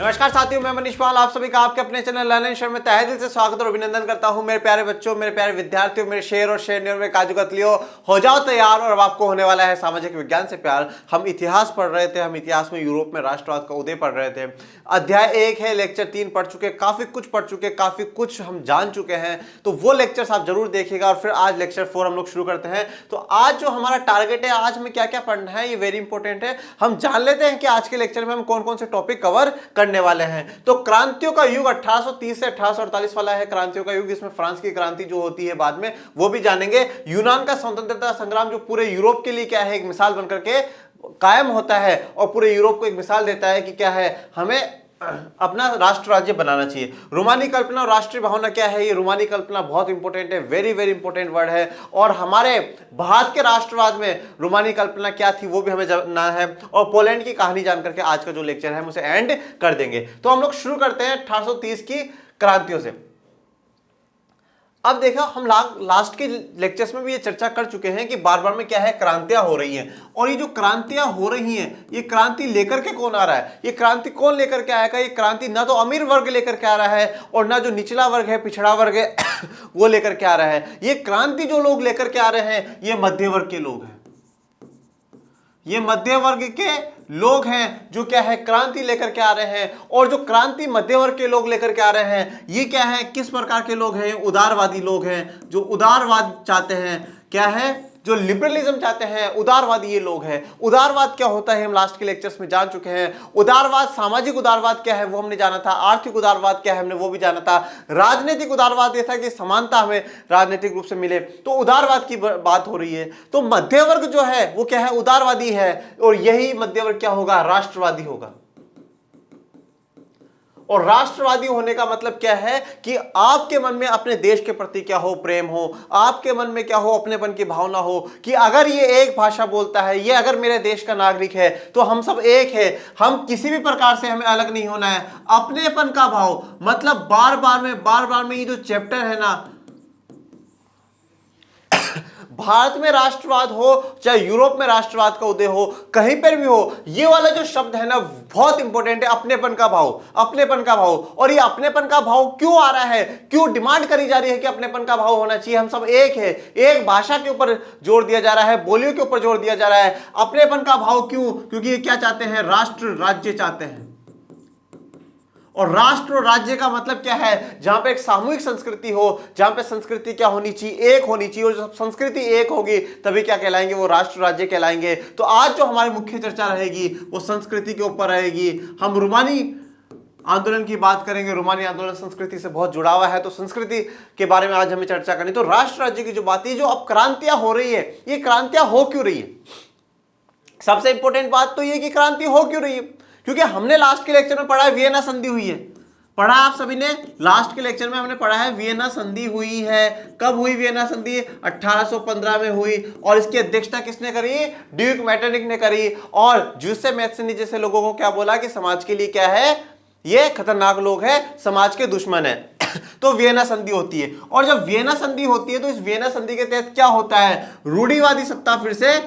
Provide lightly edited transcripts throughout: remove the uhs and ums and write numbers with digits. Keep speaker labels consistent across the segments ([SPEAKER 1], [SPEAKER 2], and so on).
[SPEAKER 1] नमस्कार साथियों, मैं मनीष पाल आप सभी का आपके अपने चैनल लर्निंग शेयर में तहे दिल से स्वागत और अभिनंदन करता हूं। मेरे प्यारे बच्चों, मेरे प्यारे विद्यार्थियों, मेरे शेर और शेरनियों में काजू कतलियों, हो जाओ तैयार। और अब आपको होने वाला है सामाजिक विज्ञान से प्यार। हम इतिहास पढ़ रहे थे, हम इतिहास में यूरोप में राष्ट्रवाद का उदय पढ़ रहे थे। अध्याय 1 है, लेक्चर 3 पढ़ चुके, काफी कुछ पढ़ चुके, काफी कुछ हम जान चुके हैं। तो वो लेक्चर्स आप जरूर देखिएगा। और फिर आज लेक्चर 4 हम लोग शुरू करते हैं। तो आज जो हमारा टारगेट है, आज हमें क्या क्या पढ़ना है, ये वेरी इंपॉर्टेंट है। हम जान लेते हैं कि आज के लेक्चर में हम कौन कौन से टॉपिक कवर करने वाले हैं। तो क्रांतियों का युग 1830 से 1848 वाला है क्रांतियों का युग। इसमें फ्रांस की क्रांति जो होती है बाद में वो भी जानेंगे। यूनान का स्वतंत्रता संग्राम जो पूरे यूरोप के लिए क्या है, एक मिसाल बनकर के कायम होता है और पूरे यूरोप को एक मिसाल देता है कि क्या है, हमें अपना राष्ट्र राज्य बनाना चाहिए। रोमानी कल्पना और राष्ट्रीय भावना क्या है, ये रोमानी कल्पना बहुत इंपॉर्टेंट है, वेरी वेरी इंपॉर्टेंट वर्ड है। और हमारे भारत के राष्ट्रवाद में रोमानी कल्पना क्या थी वो भी हमें जानना है। और पोलैंड की कहानी जानकर के आज का जो लेक्चर है हम उसे एंड कर देंगे। तो हम लोग शुरू करते हैं 1830 की क्रांतियों से। अब देखा, हम लास्ट के लेक्चर्स में भी ये चर्चा कर चुके हैं कि बार बार में क्या है, क्रांतियां हो रही हैं। और ये जो क्रांतियां हो रही हैं, ये क्रांति लेकर के कौन आ रहा है, ये क्रांति कौन लेकर के आएगा। ये क्रांति ना तो अमीर वर्ग लेकर के आ रहा है और ना जो निचला वर्ग है, पिछड़ा वर्ग है वो लेकर के आ रहा है। ये क्रांति जो लोग लेकर के आ रहे हैं, ये मध्य वर्ग के लोग हैं। ये मध्य वर्ग के लोग हैं जो क्या है, क्रांति लेकर के आ रहे हैं। और जो क्रांति मध्य वर्ग के लोग लेकर के आ रहे हैं, ये क्या है, किस प्रकार के लोग हैं, उदारवादी लोग हैं। जो उदारवाद चाहते हैं, क्या है, जो लिबरलिज्म चाहते हैं, उदारवादी ये लोग हैं। उदारवाद क्या होता है हम लास्ट के लेक्चर्स में जान चुके हैं। उदारवाद, सामाजिक उदारवाद क्या है वो हमने जाना था। आर्थिक उदारवाद क्या है हमने वो भी जाना था। राजनीतिक उदारवाद ये था कि समानता हमें राजनीतिक रूप से मिले। तो उदारवाद की बात हो रही है। तो मध्य वर्ग जो है वो क्या है, उदारवादी है। और यही मध्य वर्ग क्या होगा, राष्ट्रवादी होगा। और राष्ट्रवादी होने का मतलब क्या है कि आपके मन में अपने देश के प्रति क्या हो, प्रेम हो। आपके मन में क्या हो, अपनेपन की भावना हो कि अगर ये एक भाषा बोलता है, ये अगर मेरे देश का नागरिक है तो हम सब एक है। हम किसी भी प्रकार से हमें अलग नहीं होना है। अपनेपन का भाव मतलब बार बार में ये जो चैप्टर है ना, भारत में राष्ट्रवाद हो चाहे यूरोप में राष्ट्रवाद का उदय हो, कहीं पर भी हो, ये वाला जो शब्द है ना बहुत इंपॉर्टेंट है। अपनेपन का भाव, अपनेपन का भाव। और ये अपनेपन का भाव क्यों आ रहा है, क्यों डिमांड करी जा रही है कि अपनेपन का भाव होना चाहिए। हम सब एक है। एक भाषा के ऊपर जोर दिया जा रहा है, बोलियों के ऊपर जोर दिया जा रहा है। अपनेपन का भाव क्यों, क्योंकि ये क्या चाहते हैं, राष्ट्र राज्य चाहते हैं। और राष्ट्र और राज्य का मतलब क्या है, जहां पे एक सामूहिक संस्कृति हो, जहां पे संस्कृति क्या होनी चाहिए, एक होनी चाहिए। और जब संस्कृति एक होगी तभी क्या कहलाएंगे, वो राष्ट्र राज्य कहलाएंगे। तो आज जो हमारी मुख्य चर्चा रहेगी वो संस्कृति के ऊपर रहेगी। हम रोमानी आंदोलन की बात करेंगे। रोमानी आंदोलन संस्कृति से बहुत जुड़ा हुआ है, तो संस्कृति के बारे में आज हमें चर्चा करनी। तो राष्ट्र राज्य की जो बात है, जो अब क्रांतियां हो रही है, ये क्रांतियां हो क्यों रही है। सबसे इंपॉर्टेंट बात तो ये कि क्रांति हो क्यों रही है, क्योंकि हमने लास्ट के लेक्चर में पढ़ा है वियना संधि हुई है। पढ़ा आप सभी ने, लास्ट के लेक्चर में हमने पढ़ा है वियना संधि हुई है। कब हुई वियना संधि, 1815 में हुई। और इसकी अध्यक्षता किसने करी, ड्यूक मेटरनिक ने करी। और जूसेफ मैथ्सनी जैसे लोगों को क्या बोला कि समाज के लिए क्या है, ये खतरनाक लोग हैं, समाज के दुश्मन है। तो वियना संधि होती है। और जब वियना संधि होती है तो इस वियना संधि के तहत क्या होता है, रूढ़िवादी सत्ता फिर से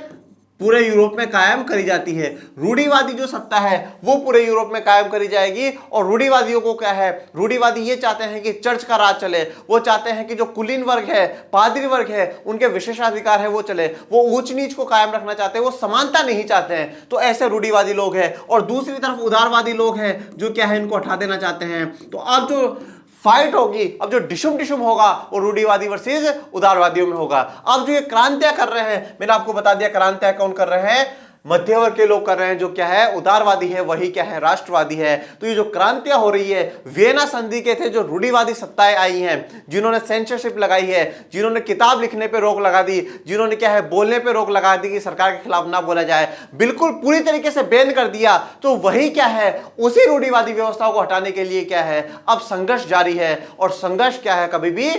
[SPEAKER 1] पूरे यूरोप में कायम करी जाती है। रूढ़िवादी जो सत्ता है वो पूरे यूरोप में कायम करी जाएगी। और रूढ़िवादियों को क्या है, रूढ़िवादी ये चाहते हैं कि चर्च का राज चले। वो चाहते हैं कि जो कुलीन वर्ग है, पादरी वर्ग है, उनके विशेषाधिकार है वो चले। वो ऊंच नीच को कायम रखना चाहते हैं, वो समानता नहीं चाहते हैं। तो ऐसे रूढ़िवादी लोग हैं। और दूसरी तरफ उदारवादी लोग हैं जो क्या है, इनको हटा देना चाहते हैं। तो अब जो फाइट होगी, अब जो डिशुम होगा वो रूढ़िवादी वर्सेस उदारवादियों में होगा। अब जो ये क्रांतियां कर रहे हैं, मैंने आपको बता दिया क्रांतियां कौन कर रहे हैं, मध्य वर्ग के लोग कर रहे हैं। जो क्या है, उदारवादी है, वही क्या है, राष्ट्रवादी है। तो ये जो क्रांतियां हो रही है, वियना संधि के थे जो रूढ़िवादी सत्ताएं आई हैं, जिन्होंने सेंसरशिप लगाई है, जिन्होंने किताब लिखने पे रोक लगा दी, जिन्होंने क्या है, बोलने पे रोक लगा दी कि सरकार के खिलाफ ना बोला जाए, बिल्कुल पूरी तरीके से बैन कर दिया। तो वही क्या है, उसी रूढ़िवादी व्यवस्थाओं को हटाने के लिए क्या है, अब संघर्ष जारी है। और संघर्ष क्या है, कभी भी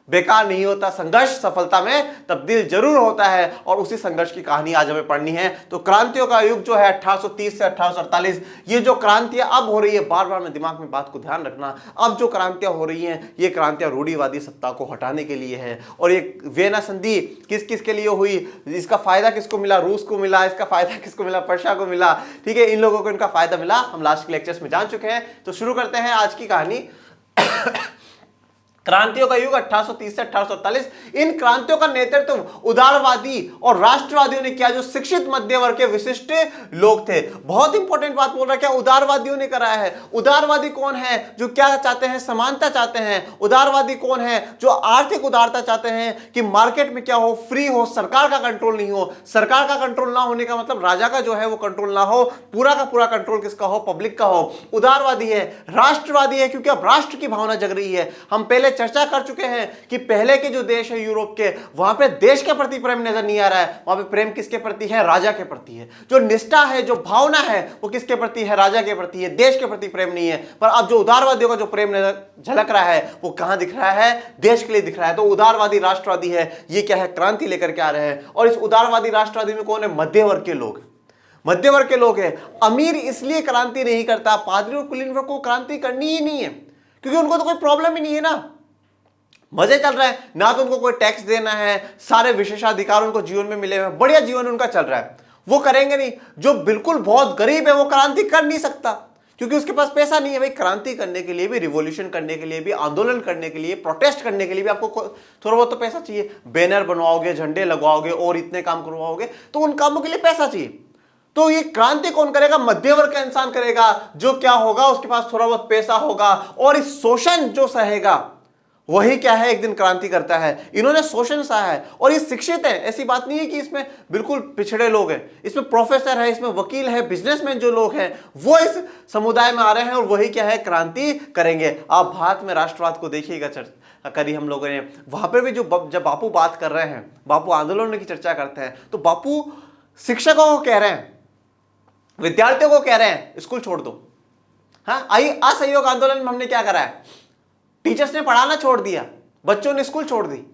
[SPEAKER 1] बेकार नहीं होता, संघर्ष सफलता में तब्दील जरूर होता है और उसी संघर्ष की कहानी आज हमें पढ़नी है। तो क्रांतियों का युग जो है 1830 से 1848, ये जो क्रांतियां अब हो रही है, बार बार मैं दिमाग में बात को ध्यान रखना, अब जो क्रांतियां हो रही हैं ये क्रांतियां रूढ़िवादी सत्ता को हटाने के लिए है। और ये वियना संधि किस किस के लिए हुई, इसका फायदा किसको मिला, रूस को मिला, इसका फायदा किसको मिला, पर्शिया को मिला, ठीक है, इन लोगों को इनका फायदा मिला, हम लास्ट के लेक्चर्स में जान चुके हैं। तो शुरू करते हैं आज की कहानी। क्रांतियों का युग 1830 से 1848। इन क्रांतियों का नेतृत्व उदारवादी और राष्ट्रवादियों ने किया, जो शिक्षित मध्य वर्ग के विशिष्ट लोग थे। बहुत इंपॉर्टेंट बात बोल रहा है, क्या उदारवादियों ने कराया है। उदारवादी कौन है, जो क्या चाहते हैं, समानता चाहते हैं। उदारवादी कौन है, जो आर्थिक उदारता चाहते हैं कि मार्केट में क्या हो, फ्री हो, सरकार का कंट्रोल नहीं हो। सरकार का कंट्रोल ना होने का मतलब राजा का जो है वो कंट्रोल ना हो, पूरा का पूरा कंट्रोल किसका हो, पब्लिक का हो। उदारवादी है। राष्ट्रवादी है, क्योंकि अब राष्ट्र की भावना जग रही है। हम पहले चर्चा कर चुके हैं कि पहले के जो देश है यूरोप के, वहां पे देश के प्रति प्रेम नजर नहीं आ रहा है, वहां पे प्रेम किसके प्रति है, राजा के प्रति है। जो निष्ठा है, जो भावना है, वो किसके प्रति है, राजा के प्रति है, देश के प्रति प्रेम नहीं है। पर अब जो उदारवादियों का जो प्रेम झलक रहा है वो कहां दिख रहा है, देश के लिए दिख रहा है। तो उदारवादी राष्ट्रवादी है, ये क्या है, क्रांति लेकर के आ रहे हैं। और इस उदारवादी राष्ट्रवादी में कौन है, मध्य वर्ग के लोग, मध्य वर्ग के लोग हैं। अमीर इसलिए क्रांति नहीं करता, पादरी और कुलीन वर्ग को क्रांति करनी ही नहीं है, क्योंकि उनको तो कोई प्रॉब्लम ही नहीं है ना, मजे चल रहा है ना, तो उनको कोई टैक्स देना है, सारे विशेषाधिकार उनको जीवन में मिले हुए, बढ़िया जीवन उनका चल रहा है, वो करेंगे नहीं। जो बिल्कुल बहुत गरीब है वो क्रांति कर नहीं सकता, क्योंकि उसके पास पैसा नहीं है। भाई क्रांति करने के लिए भी, रिवॉल्यूशन करने के लिए भी, आंदोलन करने के लिए, प्रोटेस्ट करने के लिए भी आपको थोड़ा बहुत तो पैसा चाहिए। बैनर बनवाओगे, झंडे लगवाओगे और इतने काम करवाओगे, तो उन कामों के लिए पैसा चाहिए। तो ये क्रांति कौन करेगा, मध्य वर्ग का इंसान करेगा, जो क्या होगा, उसके पास थोड़ा बहुत पैसा होगा और इस शोषण जो सहेगा वही क्या है, एक दिन क्रांति करता है। इन्होंने शोषण सहा है और ये शिक्षित है, ऐसी बात नहीं है कि इसमें बिल्कुल पिछड़े लोग हैं, इसमें प्रोफेसर है, इसमें वकील है, बिजनेसमैन जो लोग हैं वो इस समुदाय में आ रहे हैं और वही क्या है, क्रांति करेंगे। आप भारत में राष्ट्रवाद को देखिएगा, चर्चा करी हम लोगों ने, वहां पर भी जो जब बापू बात कर रहे हैं, बापू आंदोलन की चर्चा करते हैं, तो बापू शिक्षकों को कह रहे हैं, विद्यार्थियों को कह रहे हैं स्कूल छोड़ दो। हाँ, असहयोग आंदोलन में हमने क्या करा है, टीचर्स ने पढ़ाना छोड़ दिया, बच्चों ने स्कूल छोड़ दी।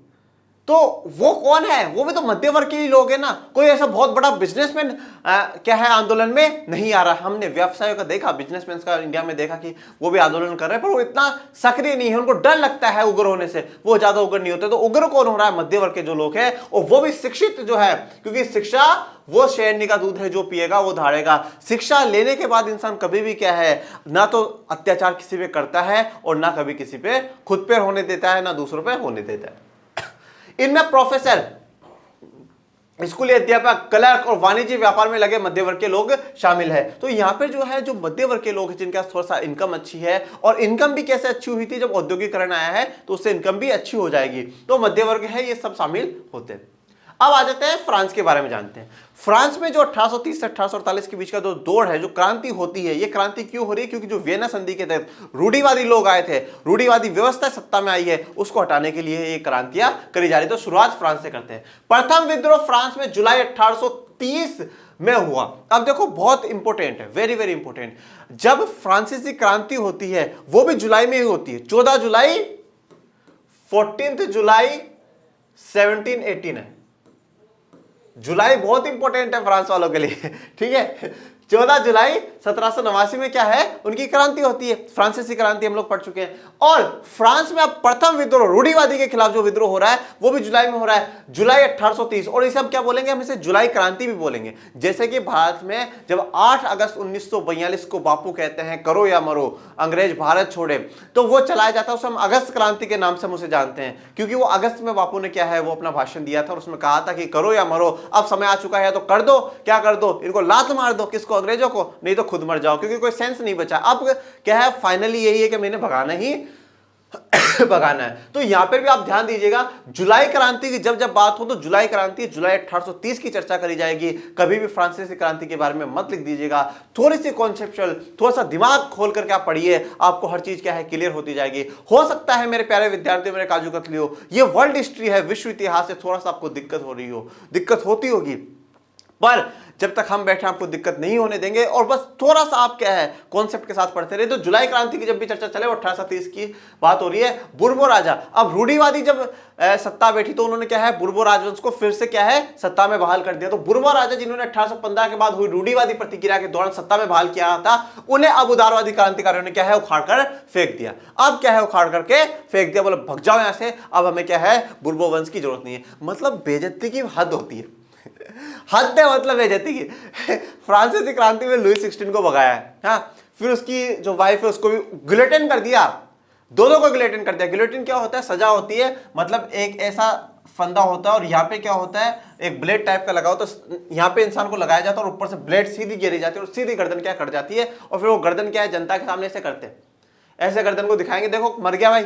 [SPEAKER 1] तो वो कौन है, वो भी तो मध्य वर्ग के ही लोग हैं ना। कोई ऐसा बहुत बड़ा बिजनेसमैन क्या है आंदोलन में नहीं आ रहा। हमने व्यवसायों का देखा, बिजनेसमैन का इंडिया में देखा कि वो भी आंदोलन कर रहे हैं, पर वो इतना सक्रिय नहीं है, उनको डर लगता है उग्र होने से, वो ज्यादा उग्र नहीं होते। तो उग्र कौन हो रहा है, मध्य वर्ग के जो लोग हैं, और वो भी शिक्षित जो है, क्योंकि शिक्षा वो शेरनी का दूध है, जो पिएगा वो धाड़ेगा। शिक्षा लेने के बाद इंसान कभी भी क्या है, ना तो अत्याचार किसी पे करता है और ना कभी किसी पे खुद पे होने देता है, ना दूसरों पे होने देता है। इनमें प्रोफेसर, स्कूली अध्यापक, क्लर्क और वाणिज्य व्यापार में लगे मध्य वर्ग के लोग शामिल है। तो यहाँ पे जो है, जो मध्य वर्ग के लोग हैं, जिनके पास थोड़ा सा इनकम अच्छी है, और इनकम भी कैसे अच्छी हुई थी, जब औद्योगिकरण आया है तो उससे इनकम भी अच्छी हो जाएगी। तो मध्य वर्ग है, ये सब शामिल होते हैं। अब आ जाते हैं फ्रांस के बारे में जानते हैं। फ्रांस में जो 1830 से 1848 के बीच का जो दौर है, जो क्रांति होती है, ये क्रांति क्यों हो रही है, क्योंकि जो वियना संधि के तहत रूढ़िवादी लोग आए थे, रूढ़िवादी व्यवस्था सत्ता में आई है, उसको हटाने के लिए ये क्रांतियां करी जा रही। तो शुरुआत फ्रांस से करते हैं। प्रथम विद्रोह फ्रांस में जुलाई 1830 में हुआ। अब देखो, बहुत इंपॉर्टेंट है, वेरी वेरी इंपॉर्टेंट। जब फ्रांसीसी क्रांति होती है वो भी जुलाई में ही होती है, 14 जुलाई, 14 जुलाई 1718 है। जुलाई बहुत इंपॉर्टेंट है फ्रांस वालों के लिए, ठीक है। 14 जुलाई 1789 में क्या है, उनकी क्रांति होती है, फ्रांसीसी क्रांति हम लोग पढ़ चुके हैं। और फ्रांस में अब प्रथम विद्रोह, रूढ़िवादी के खिलाफ जो विद्रोह हो रहा है वो भी जुलाई में हो रहा है, जुलाई 1830। और इसे हम क्या बोलेंगे, हम इसे जुलाई क्रांति भी बोलेंगे। जैसे कि भारत में जब 8 अगस्त 1942 को बापू कहते हैं करो या मरो, अंग्रेज भारत छोड़े, तो वो चलाया जाता है, उसे हम अगस्त क्रांति के नाम से हम उसे जानते हैं, क्योंकि वो अगस्त में बापू ने क्या है, वो अपना भाषण दिया था और उसमें कहा था कि करो या मरो, अब समय आ चुका है, तो कर दो, क्या कर दो, इनको लात मार दो, किसको, अंग्रेजों को, नहीं तो खुद मर जाओ, क्योंकि कोई सेंस नहीं बचा। अब क्या है, फाइनली यही है कि मैंने भगाना ही भगाना है। तो यहां पर भी आप ध्यान दीजिएगा, जुलाई क्रांति की जब जब बात हो तो जुलाई क्रांति, जुलाई 1830 की चर्चा करी जाएगी। कभी भी फ्रांसीसी क्रांति के बारे में मत लिख दीजिएगा, थोड़ी सी कॉन्सेप्चुअल, थोड़ा सा दिमाग खोल करके आप पढ़िए, आपको हर चीज क्या है क्लियर होती जाएगी। हो सकता है मेरे प्यारे विद्यार्थियों, मेरे काजू कतलियों, ये वर्ल्ड हिस्ट्री है, विश्व इतिहास से थोड़ा सा आपको दिक्कत हो रही हो, दिक्कत होती होगी, पर जब तक हम बैठे आपको दिक्कत नहीं होने देंगे। और बस थोड़ा सा आप क्या है कॉन्सेप्ट के साथ पढ़ते रहे। तो जुलाई क्रांति की जब भी चर्चा चले 1830 की बात हो रही है। बुर्बो राजा, अब रूढ़िवादी जब सत्ता बैठी तो उन्होंने क्या है बुर्बो राजवंश को फिर से क्या है सत्ता में बहाल कर दिया। तो बुर्बो राजा जिन्होंने 1815 के बाद हुई रूढ़िवादी प्रतिक्रिया के दौरान सत्ता में बहाल किया था, उन्हें अब उदारवादी क्रांतिकारियों ने क्या है उखाड़ कर फेंक दिया। अब क्या है उखाड़ करके फेंक दिया, बोले भग जाओ यहां से, अब हमें क्या है बुर्बो वंश की जरूरत नहीं है। मतलब बेइज्जती की हद होती है, हद है मतलब बेइज्जती की। फ्रांसीसी क्रांति में लुई 16 को भगाया है, हाँ, फिर उसकी जो वाइफ है उसको भी गिलोटिन कर दिया, दोनों को गिलोटिन कर दिया। गिलोटिन क्या होता है, सजा होती है, मतलब एक ऐसा फंदा होता है और यहाँ पे क्या होता है एक ब्लेड टाइप का लगा होता है, यहाँ पे इंसान को लगाया जाता है और ऊपर से ब्लेड सीधी गिरी जाती है और सीधी गर्दन क्या कट जाती है। और फिर वो गर्दन क्या है जनता के सामने ऐसे करते हैं, ऐसे गर्दन को दिखाएंगे, देखो मर गया भाई,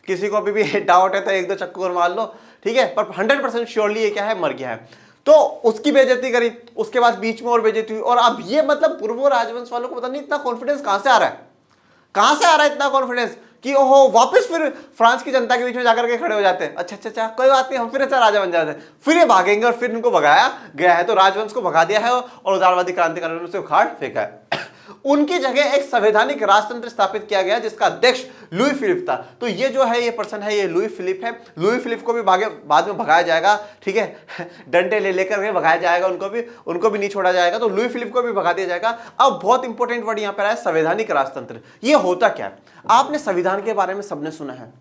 [SPEAKER 1] किसी को अभी भी डाउट है तो एक दो चक्कू और मार लो, ठीक है, पर 100% श्योरली ये क्या है मर गया है। तो उसकी बेइज्जती करी, उसके बाद बीच में और बेइज्जती हुई। और अब ये मतलब पूर्व राजवंश वालों को पता नहीं इतना कॉन्फिडेंस कहां से आ रहा है, कहां से आ रहा है इतना कॉन्फिडेंस कि ओहो वापस फिर फ्रांस की जनता के बीच में जाकर के खड़े हो जाते हैं, अच्छा अच्छा अच्छा कोई बात नहीं हम फिर अच्छा राजा बन जाते हैं, फिर ये भागेंगे और फिर इनको भगाया गया है। तो राजवंश को भगा दिया है और उदारवादी क्रांतिकारियों ने उसे उखाड़ फेंका है। उनकी जगह एक संवैधानिक राजतंत्र स्थापित किया गया जिसका अध्यक्ष लुई फिलिप था। तो ये जो है ये पर्सन है ये लुई फिलिप है। लुई फिलिप को भी बाद में भगाया जाएगा, ठीक है, डंडे ले लेकर के भगाया जाएगा, उनको भी नहीं छोड़ा जाएगा। तो लुई फिलिप को भी भगा दिया जाएगा। अब बहुत इंपॉर्टेंट वर्ड यहां पर है संवैधानिक राजतंत्र। ये होता क्या है, आपने संविधान के बारे में सबने सुना है,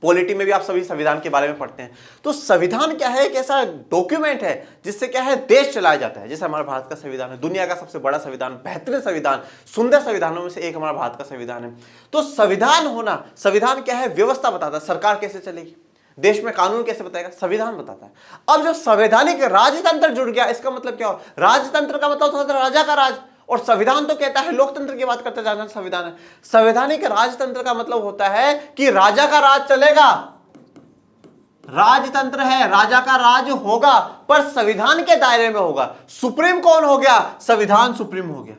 [SPEAKER 1] पॉलिटी में भी आप सभी संविधान के बारे में पढ़ते हैं। तो संविधान क्या है, एक ऐसा डॉक्यूमेंट है जिससे क्या है देश चलाया जाता है। जैसे हमारा भारत का संविधान है, दुनिया का सबसे बड़ा संविधान, बेहतरीन संविधान, सुंदर संविधानों में से एक हमारा भारत का संविधान है। तो संविधान होना, संविधान क्या है व्यवस्था बताता है, सरकार कैसे चलेगी, देश में कानून कैसे बताएगा, संविधान बताता है। अब जब संवैधानिक राजतंत्र जुड़ गया, इसका मतलब क्या हो, राजतंत्र का मतलब होता है राजा का राज, और संविधान तो कहता है लोकतंत्र की बात करते जाना संविधान है। संवैधानिक राजतंत्र का मतलब होता है कि राजा का राज चलेगा, राजतंत्र है, राजा का राज होगा पर संविधान के दायरे में होगा। सुप्रीम कौन हो गया, संविधान सुप्रीम हो गया।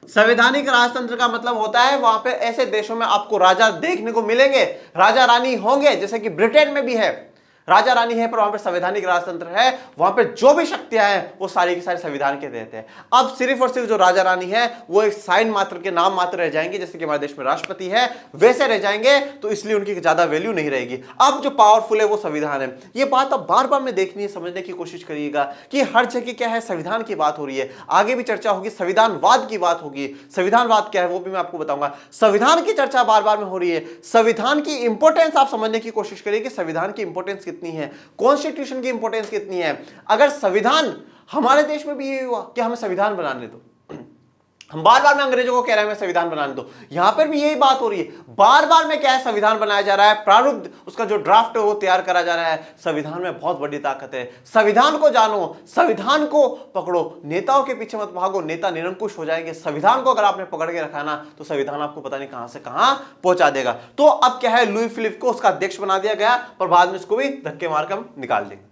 [SPEAKER 1] संवैधानिक राजतंत्र का मतलब होता है वहां पे ऐसे देशों में आपको राजा देखने को मिलेंगे, राजा रानी होंगे, जैसे कि ब्रिटेन में भी है राजा रानी है पर वहां पे संवैधानिक राजतंत्र है, वहां पे जो भी शक्तियां हैं वो सारी की सारी संविधान के तहत है। अब सिर्फ और सिर्फ जो राजा रानी है वो एक साइन मात्र के नाम मात्र रह जाएंगे, जैसे कि हमारे देश में राष्ट्रपति है वैसे रह जाएंगे, तो इसलिए उनकी ज्यादा वैल्यू नहीं रहेगी। अब जो पावरफुल है वो संविधान है। ये बात अब बार बार में देखनी है, समझने की कोशिश करिएगा कि हर जगह क्या है संविधान की बात हो रही है। आगे भी चर्चा होगी, संविधानवाद की बात होगी, संविधानवाद क्या है वो भी मैं आपको बताऊंगा। संविधान की चर्चा बार बार में हो रही है, संविधान की इंपॉर्टेंस आप समझने की कोशिश करिए कि संविधान की इंपॉर्टेंस कितनी है, कॉन्स्टिट्यूशन की इंपॉर्टेंस कितनी है। अगर संविधान, हमारे देश में भी ये हुआ कि हमें संविधान बनाने दो, हम बार बार में अंग्रेजों को कह रहे हैं हमें संविधान बनाने दो, यहां पर भी यही बात हो रही है, बार बार में क्या है संविधान बनाया जा रहा है, प्रारूप उसका जो ड्राफ्ट है वो तैयार करा जा रहा है। संविधान में बहुत बड़ी ताकत है, संविधान को जानो, संविधान को पकड़ो, नेताओं के पीछे मत भागो, नेता निरंकुश हो जाएंगे। संविधान को अगर आपने पकड़ के रखा ना तो संविधान आपको पता नहीं कहां से कहां पहुंचा देगा। तो अब क्या है लुई फिलिप को उसका अध्यक्ष बना दिया गया, पर बाद में इसको भी धक्के मार कर हम निकाल देंगे।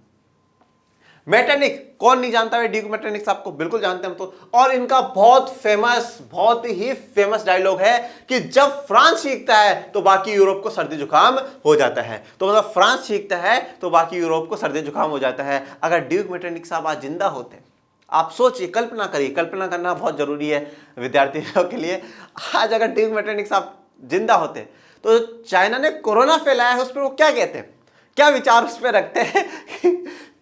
[SPEAKER 1] मेटरनिक कौन नहीं जानता है, ड्यूक मेटरनिक आपको बिल्कुल जानते हैं हम तो। और इनका बहुत ही फेमस डायलॉग है कि जब फ्रांस सीखता है तो बाकी यूरोप को सर्दी जुकाम हो जाता है। तो मतलब फ्रांस सीखता है तो बाकी यूरोप को सर्दी जुकाम हो जाता है। अगर ड्यूक मेटरनिक साहब आज जिंदा होते, आप सोचिए, कल्पना करिए, कल्पना करना बहुत जरूरी है विद्यार्थियों के लिए। आज अगर ड्यूक मेटरनिक साहब जिंदा होते तो चाइना ने कोरोना फैलाया है उस पर वो क्या कहते हैं, क्या विचार उस पर रखते हैं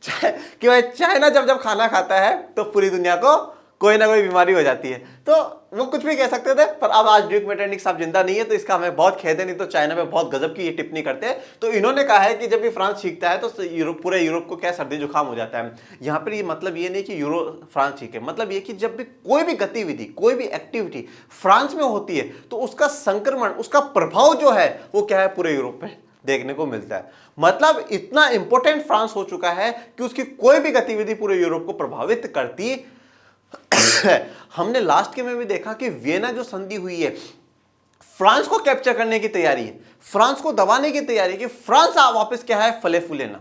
[SPEAKER 1] कि भाई चाइना जब जब खाना खाता है तो पूरी दुनिया को कोई ना कोई बीमारी हो जाती है। तो वो कुछ भी कह सकते थे, पर अब आज ड्यूक मेटरनिक साहब जिंदा नहीं है तो इसका हमें बहुत खेद है, नहीं तो चाइना में बहुत गजब की ये टिप्पणी करते हैं। तो इन्होंने कहा है कि जब भी फ्रांस सीखता है तो पूरे यूरोप को क्या सर्दी जुकाम हो जाता है। यहाँ पर ये मतलब ये नहीं कि फ्रांस सीखे, मतलब ये कि जब भी कोई भी गतिविधि, कोई भी एक्टिविटी फ्रांस में होती है तो उसका संक्रमण, उसका प्रभाव जो है वो क्या है पूरे यूरोप में देखने को मिलता है। मतलब इतना इंपॉर्टेंट फ्रांस हो चुका है कि उसकी कोई भी गतिविधि पूरे यूरोप को प्रभावित करती है। हमने लास्ट के में भी देखा कि वियना जो संधि हुई है, फ्रांस को कैप्चर करने की तैयारी है, फ्रांस को दबाने की तैयारी है कि फ्रांस वापस क्या है फले फूले ना,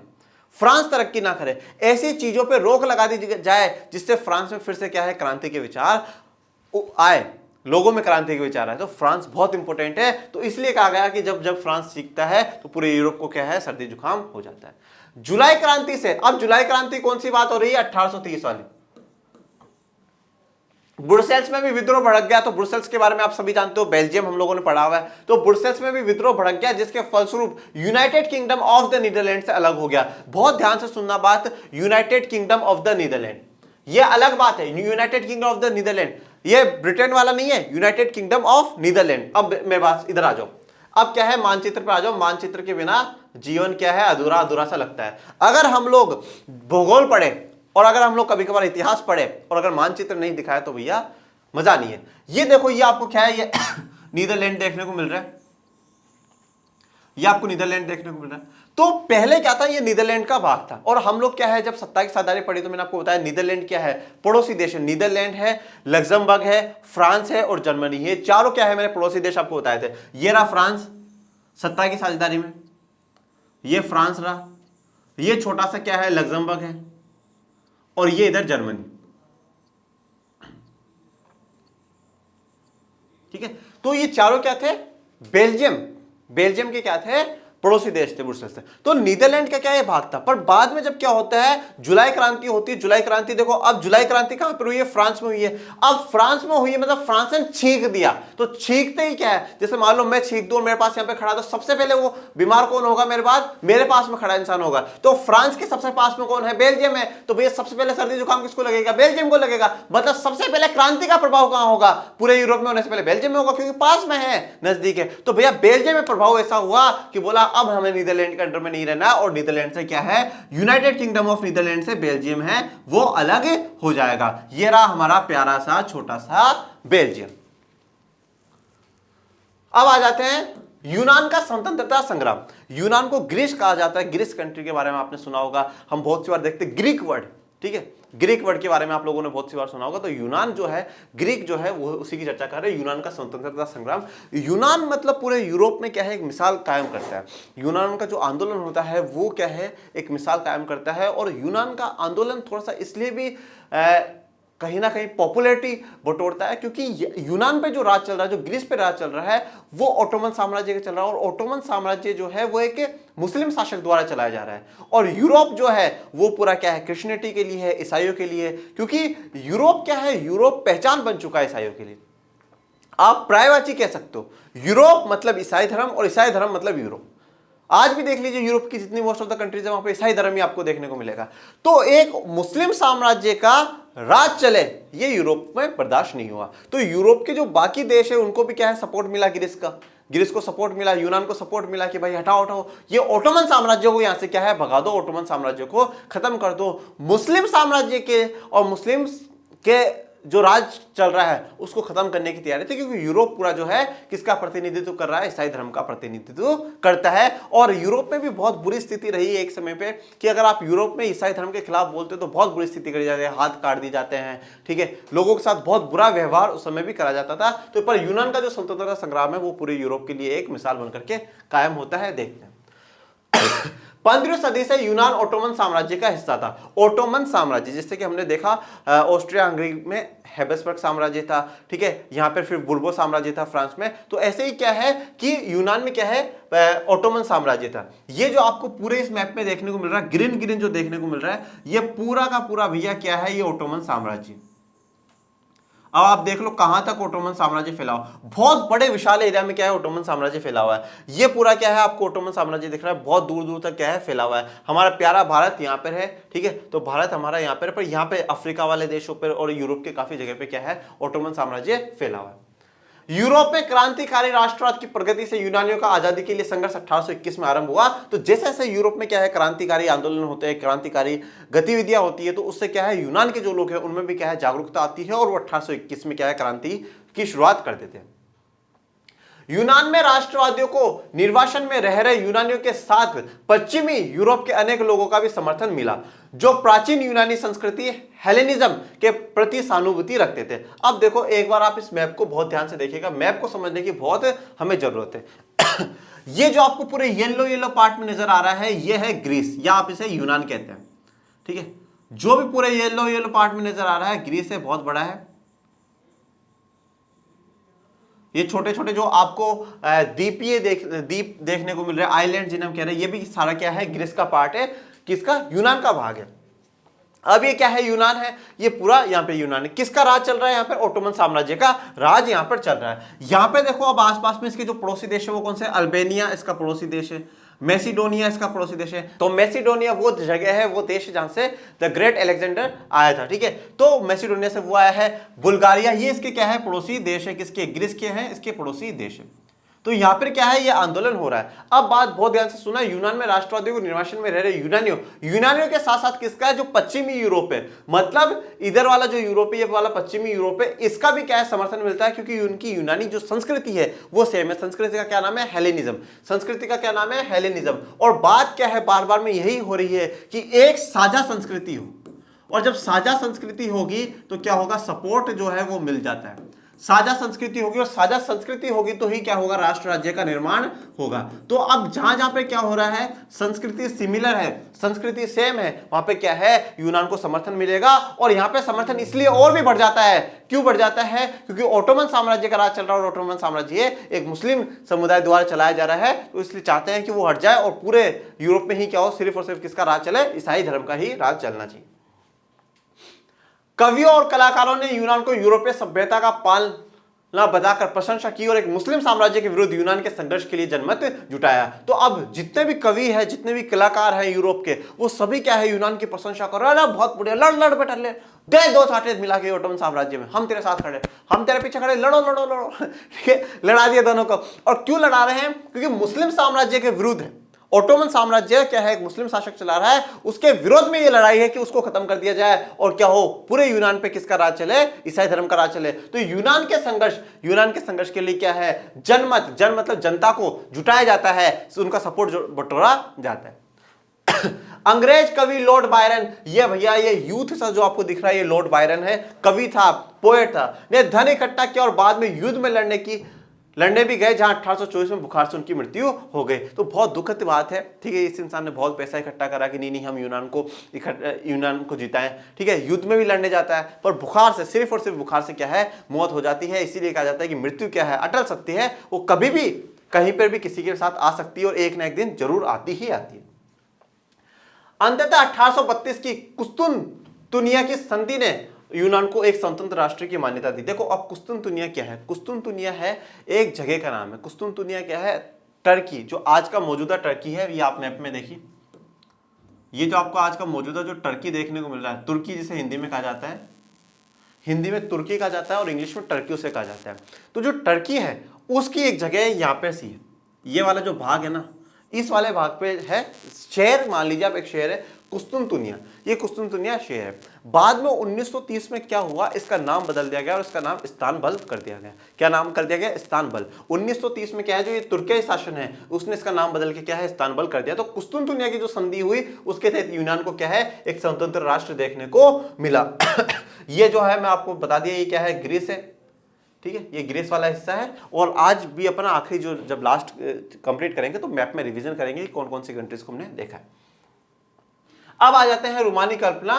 [SPEAKER 1] फ्रांस तरक्की ना करे, ऐसी चीजों पे रोक लगा दी जाए जिससे फ्रांस में फिर से क्या है क्रांति के विचार आए। लोगों में क्रांति का विचार है। तो फ्रांस बहुत इंपॉर्टेंट है। तो इसलिए कहा गया कि जब जब फ्रांस सीखता है तो पूरे यूरोप को क्या है, सर्दी जुकाम हो जाता है। जुलाई क्रांति से, अब जुलाई क्रांति कौन सी बात हो रही है, 1830 वाली। ब्रुसेल्स में भी विद्रोह भड़क गया। तो ब्रुसेल्स के बारे में आप सभी जानते हो, बेल्जियम हम लोगों ने पढ़ा हुआ है। तो ब्रुसेल्स में भी विद्रोह भड़क गया, जिसके फलस्वरूप United Kingdom of the Netherlands से अलग हो गया। बहुत ध्यान से सुनना बात, United Kingdom of the Netherlands, ये अलग बात है। United Kingdom of the Netherlands, ये ब्रिटेन वाला नहीं है, यूनाइटेड किंगडम ऑफ नीदरलैंड। अब मेरे पास इधर आ जाओ, अब क्या है, मानचित्र पर आ जाओ। मानचित्र के बिना जीवन क्या है, अधूरा अधूरा सा लगता है। अगर हम लोग भूगोल पढ़े और अगर हम लोग कभी कभार इतिहास पढ़े और अगर मानचित्र नहीं दिखाए तो भैया मजा नहीं है। ये देखो, ये आपको क्या है, ये नीदरलैंड देखने को मिल रहा है, ये आपको नीदरलैंड देखने को मिल रहा है। तो पहले क्या था, ये नीदरलैंड का भाग था। और हम लोग क्या है, जब सत्ता की साझेदारी पढ़ी तो मैंने आपको बताया नीदरलैंड क्या है, पड़ोसी देश है। नीदरलैंड है, लग्जमबर्ग है, फ्रांस है और जर्मनी। ये चारों क्या है, मैंने पड़ोसी देश आपको बताए थे। ये रहा फ्रांस सत्ता की साझेदारी में, ये फ्रांस रहा, ये छोटा सा क्या है, लग्जमबर्ग है, और ये इधर जर्मनी। ठीक है, तो ये चारों क्या थे, बेल्जियम, बेल्जियम के क्या थे, पड़ोसी देश थे ब्रुसेल्स से। तो नीदरलैंड का क्या ये भाग था। पर बाद में जब क्या होता है, जुलाई क्रांति होती है। जुलाई क्रांति देखो, अब जुलाई क्रांति कहां पर हुई है, फ्रांस में हुई है। अब फ्रांस में हुई है मतलब फ्रांस ने छींक दिया। तो छींकते ही क्या है, जैसे मान लो मैं छींक दूं, मेरे पास यहां पे खड़ा, तो सबसे पहले वो बीमार कौन होगा, मेरे बाद मेरे पास में खड़ा इंसान होगा। तो फ्रांस के सबसे पास में कौन है, बेल्जियम है। तो भैया सबसे पहले सर्दी जुकाम किसको लगेगा, बेल्जियम को लगेगा। मतलब सबसे पहले क्रांति का प्रभाव कहां होगा, पूरे यूरोप में होने से पहले बेल्जियम में होगा, क्योंकि पास में है, नजदीक है। तो भैया बेल्जियम में प्रभाव ऐसा हुआ कि बोला अब हमें नीदरलैंड के अंडर में नहीं रहना, और नीदरलैंड से क्या है, यूनाइटेड किंगडम ऑफ नीदरलैंड से बेल्जियम है वो अलग हो जाएगा। ये रहा हमारा प्यारा सा छोटा सा बेल्जियम। अब आ जाते हैं यूनान का स्वतंत्रता संग्राम। यूनान को ग्रीस कहा जाता है। ग्रीस कंट्री के बारे में आपने सुना होगा, हम बहुत सी बार देखते हैं ग्रीक वर्ड, ठीक है, ग्रीक वर्ड के बारे में आप लोगों ने बहुत सी बार सुना होगा। तो यूनान जो है, ग्रीक जो है, वो उसी की चर्चा कर रहे हैं, यूनान का स्वतंत्रता संग्राम। यूनान मतलब पूरे यूरोप में क्या है, एक मिसाल कायम करता है। यूनान का जो आंदोलन होता है वो क्या है, एक मिसाल कायम करता है। और यूनान का आंदोलन थोड़ा सा इसलिए भी कहीं ना कहीं पॉपुलैरिटी बटोरता है, क्योंकि यूनान पे जो राज चल रहा है, जो ग्रीस पे राज चल रहा है, वो ऑटोमन साम्राज्य का चल रहा है। और ऑटोमन साम्राज्य जो है वो एक मुस्लिम शासक द्वारा चलाया जा रहा है। और यूरोप जो है वो पूरा क्या है, क्रिश्चियनिटी के लिए है, ईसाइयों के लिए। क्योंकि यूरोप क्या है, यूरोप पहचान बन चुका है ईसाइयों के लिए। आप प्रायवाची कह सकते हो, यूरोप मतलब ईसाई धर्म और ईसाई धर्म मतलब यूरोप। आज भी देख लीजिए यूरोप की जितनी मोस्ट ऑफ द कंट्रीज है वहां पे ईसाई धर्म ही आपको देखने को मिलेगा। तो एक मुस्लिम साम्राज्य का राज चले, ये यूरोप में बर्दाश्त नहीं हुआ। तो यूरोप के जो बाकी देश है उनको भी क्या है, सपोर्ट मिला ग्रीस का, ग्रीस को सपोर्ट मिला, यूनान को सपोर्ट मिला कि भाई हटाओ हटाओ, ये ओटोमन साम्राज्य को यहां से क्या है, भगा दो, ओटोमन साम्राज्य को खत्म कर दो। मुस्लिम साम्राज्य के और मुस्लिम के जो राज चल रहा है उसको खत्म करने की तैयारी थी, क्योंकि यूरोप पूरा जो है किसका प्रतिनिधित्व कर रहा है, ईसाई धर्म का प्रतिनिधित्व करता है। और यूरोप में भी बहुत बुरी स्थिति रही है एक समय पे, कि अगर आप यूरोप में ईसाई धर्म के खिलाफ बोलते हो तो बहुत बुरी स्थिति करी जाती है, हाथ काट दिए जाते हैं, ठीक है, लोगों के साथ बहुत बुरा व्यवहार उस समय भी करा जाता था। तो पर यूनान का जो स्वतंत्रता संग्राम है वो पूरे यूरोप के लिए एक मिसाल बनकर के कायम होता है। देखते हैं 15वीं सदी से यूनान ओटोमन साम्राज्य का हिस्सा था। ओटोमन साम्राज्य, जिससे कि हमने देखा ऑस्ट्रिया हंगरी में हैब्सबर्ग साम्राज्य था, ठीक है, यहाँ पर फिर बुर्बो साम्राज्य था फ्रांस में। तो ऐसे ही क्या है कि यूनान में क्या है, ओटोमन साम्राज्य था। ये जो आपको पूरे इस मैप में देखने को मिल रहा है, ग्रीन ग्रीन जो देखने को मिल रहा है, ये पूरा का पूरा भैया क्या है, ये ओटोमन साम्राज्य। अब आप देख लो कहां तक ओटोमन साम्राज्य फैला हुआ, बहुत बड़े विशाल एरिया में क्या है, ओटोमन साम्राज्य फैला हुआ है। ये पूरा क्या है, आपको ओटोमन साम्राज्य दिख रहा है, बहुत दूर दूर तक क्या है, फैला हुआ है। हमारा प्यारा भारत यहाँ पर है, ठीक है, तो भारत हमारा यहाँ पर यहाँ पे अफ्रीका वाले देशों पर और यूरोप के काफी जगह पे क्या है, ओटोमन साम्राज्य फैला हुआ है। यूरोप में क्रांतिकारी राष्ट्रवाद की प्रगति से यूनानियों का आजादी के लिए संघर्ष 1821 में आरंभ हुआ। तो जैसे जैसे यूरोप में क्या है, क्रांतिकारी आंदोलन होते हैं, क्रांतिकारी गतिविधियां होती है, तो उससे क्या है, यूनान के जो लोग हैं उनमें भी क्या है, जागरूकता आती है, और वो 1821 में क्या है, क्रांति की शुरुआत कर देते हैं। यूनान में राष्ट्रवादियों को निर्वासन में रह रहे यूनानियों के साथ पश्चिमी यूरोप के अनेक लोगों का भी समर्थन मिला, जो प्राचीन यूनानी संस्कृति हेलेनिज्म के प्रति सहानुभूति रखते थे। अब देखो एक बार आप इस मैप को बहुत ध्यान से देखिएगा, मैप को समझने की बहुत हमें जरूरत है। ये जो आपको पूरे येलो येलो पार्ट में नजर आ रहा है, ये है ग्रीस, या आप इसे यूनान कहते हैं, ठीक है। जो भी पूरे येलो येलो पार्ट में नजर आ रहा है, ग्रीस है, बहुत बड़ा है। ये छोटे छोटे जो आपको द्वीप देखने को मिल रहे हैं, आइलैंड जिन्हें हम कह रहे हैं, ये भी सारा क्या है, ग्रीस का पार्ट है, किसका, यूनान का भाग है। अब ये क्या है, यूनान है, ये पूरा यहाँ पे यूनान है। किसका राज चल रहा है यहाँ पे, ओटोमन साम्राज्य का राज यहाँ पर चल रहा है। यहाँ पे देखो अब आसपास में इसके जो पड़ोसी देश है वो कौन से, अल्बेनिया इसका पड़ोसी देश है, मैसिडोनिया इसका पड़ोसी देश है। तो मैसिडोनिया वो जगह है, वो देश है जहां से द ग्रेट अलेक्जेंडर आया था, ठीक है। तो मैसिडोनिया से वो आया है। बुल्गारिया ये इसके क्या है, पड़ोसी देश है, किसके, ग्रीस के हैं, इसके पड़ोसी देश है। तो यहां पर क्या है, ये आंदोलन हो रहा है। अब बात बहुत ध्यान से सुना, यूनान में राष्ट्रवादियों को निर्वासन में रह रहे यूनानियों के साथ साथ किसका है, जो पश्चिमी यूरोप है, मतलब इधर वाला जो यूरोप है, ये वाला पश्चिमी यूरोप है, इसका भी क्या है, समर्थन मिलता है, क्योंकि उनकी यूनानी जो संस्कृति है वो सेम है। संस्कृति का क्या नाम है, हेलेनिज्म। संस्कृति का क्या नाम है, हेलेनिज्म। और बात क्या है, बार बार में यही हो रही है कि एक साझा संस्कृति हो, और जब साझा संस्कृति होगी तो क्या होगा, सपोर्ट जो है वो मिल जाता है। साझा संस्कृति होगी, और साझा संस्कृति होगी तो ही क्या होगा, राष्ट्र राज्य का निर्माण होगा। तो अब जहां जहां पे क्या हो रहा है, संस्कृति सिमिलर है, संस्कृति सेम है, वहां पे क्या है, यूनान को समर्थन मिलेगा। और यहां पे समर्थन इसलिए और भी बढ़ जाता है, क्यों बढ़ जाता है, क्योंकि ओटोमन साम्राज्य का राज चल रहा है, और ओटोमन साम्राज्य एक मुस्लिम समुदाय द्वारा चलाया जा रहा है, तो इसलिए चाहते हैं कि वो हट जाए और पूरे यूरोप में ही क्या हो, सिर्फ और सिर्फ किसका राज चले, ईसाई धर्म का ही राज चलना चाहिए। कवियों और कलाकारों ने यूनान को यूरोपीय सभ्यता का पालना बताकर प्रशंसा की और एक मुस्लिम साम्राज्य के विरुद्ध यूनान के संघर्ष के लिए जनमत जुटाया। तो अब जितने भी कवि हैं, जितने भी कलाकार हैं यूरोप के, वो सभी क्या है, यूनान की प्रशंसा कर रहे हैं, बहुत बढ़िया, लड़ लड़ बेटा, ले दे दो छाटे मिला के ओटोमन साम्राज्य में, हम तेरे साथ खड़े, हम तेरे पीछे खड़े, लड़ो लड़ो लड़ो, ठीक है, लड़ा दिया दोनों को। और क्यों लड़ा रहे हैं, क्योंकि मुस्लिम साम्राज्य के विरुद्ध है। ओटोमन साम्राज्य क्या है, एक मुस्लिम शासक चला रहा है, उसके विरोध में ये लड़ाई है कि उसको खत्म कर दिया जाए, और क्या हो, पूरे यूनान पे किसका राज चले, ईसाई धर्म का राज चले। तो यूनान के संघर्ष के लिए क्या है, जनमत, जन मतलब जनता को जुटाया जाता है, उनका सपोर्ट बटोरा जाता है। अंग्रेज कवि लॉर्ड बायरन, ये भैया ये यूथ सा जो आपको दिख रहा है, ये लॉर्ड बायरन है, कवि था, पोएट था, ने धन इकट्ठा किया और बाद में युद्ध में लड़ने भी गए, जहां 1824 में बुखार से उनकी मृत्यु हो गई। तो बहुत दुखद बात है, ठीक है। इस इंसान ने बहुत पैसा इकट्ठा करा कि नहीं हम यूनान को जिताएं, ठीक है, युद्ध में भी लड़ने जाता है, पर बुखार से, सिर्फ और सिर्फ बुखार से क्या है, मौत हो जाती है। इसीलिए कहा जाता है कि मृत्यु क्या है, अटल सत्य है, वो कभी भी कहीं पर भी किसी के साथ आ सकती है, और एक ना एक दिन जरूर आती ही आती है। अंततः 1832 की कुस्तुनतुनिया की संधि ने यूनान को एक स्वतंत्र राष्ट्र की मान्यता दी। देखो अब कुस्तुनतुनिया क्या है, कुस्तुनतुनिया है एक जगह का नाम है। कुस्तुनतुनिया क्या है, टर्की, जो आज का मौजूदा टर्की है, ये आप मैप में देखिए, ये जो आपको आज का मौजूदा जो टर्की देखने को मिल रहा है, तुर्की जिसे हिंदी में कहा जाता है, हिंदी में तुर्की कहा जाता है और इंग्लिश में टर्की उसे कहा जाता है। तो जो टर्की है उसकी एक जगह यहाँ पे सी है, ये वाला जो भाग है ना, इस वाले भाग पे है शहर, मान लीजिए आप एक शहर है कुस्तुनतुनिया, ये कुस्तुनतुनिया शहर है। बाद में 1930 में क्या हुआ, इसका नाम बदल दिया गया और इसका नाम इस्तानबुल कर दिया गया। क्या नाम कर दिया गया, इस्तानबुल। 1930 में क्या है, जो ये तुर्की शासन है उसने इसका नाम बदल के क्या है, इस्तानबुल कर दिया। तो कुस्तुनतुनिया की जो संधि हुई उसके तहत यूनान को क्या है, एक स्वतंत्र राष्ट्र देखने को मिला। ये जो है मैं आपको बता दिया, ये क्या है, ग्रीस है, ठीक है, ये ग्रीस वाला हिस्सा है। और आज भी अपना आखिरी जो जब लास्ट कंप्लीट करेंगे तो मैप में रिवीजन करेंगे कौन कौन सी कंट्रीज को हमने देखा है। अब आ जाते हैं रोमानी कल्पना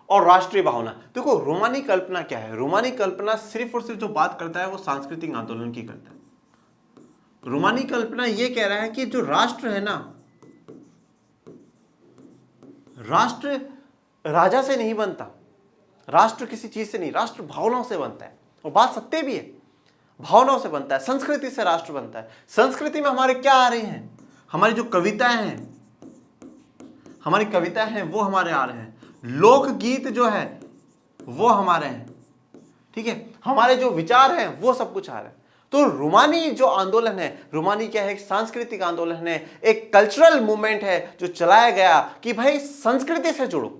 [SPEAKER 1] और राष्ट्रीय भावना। देखो रोमानी कल्पना क्या है, रोमानी कल्पना सिर्फ और सिर्फ जो बात करता है वो सांस्कृतिक आंदोलन की करता है। रोमानी कल्पना ये कह रहा है कि जो राष्ट्र है ना, राष्ट्र राजा से नहीं बनता, राष्ट्र किसी चीज से नहीं, राष्ट्र भावनाओं से बनता है। और बात सत्य भी है, भावनाओं से बनता है, संस्कृति से राष्ट्र बनता है। संस्कृति में हमारे क्या आ रही हैं, हमारी जो कविताएं हैं, हमारी कविताएं हैं वो हमारे आ रहे हैं, लोकगीत जो है वो हमारे हैं, ठीक है, हमारे जो विचार हैं वो सब कुछ आ रहे हैं। तो रोमानी जो आंदोलन है, रोमानी क्या है, एक सांस्कृतिक आंदोलन है, एक कल्चरल मूवमेंट है जो चलाया गया कि भाई संस्कृति से जुड़ो।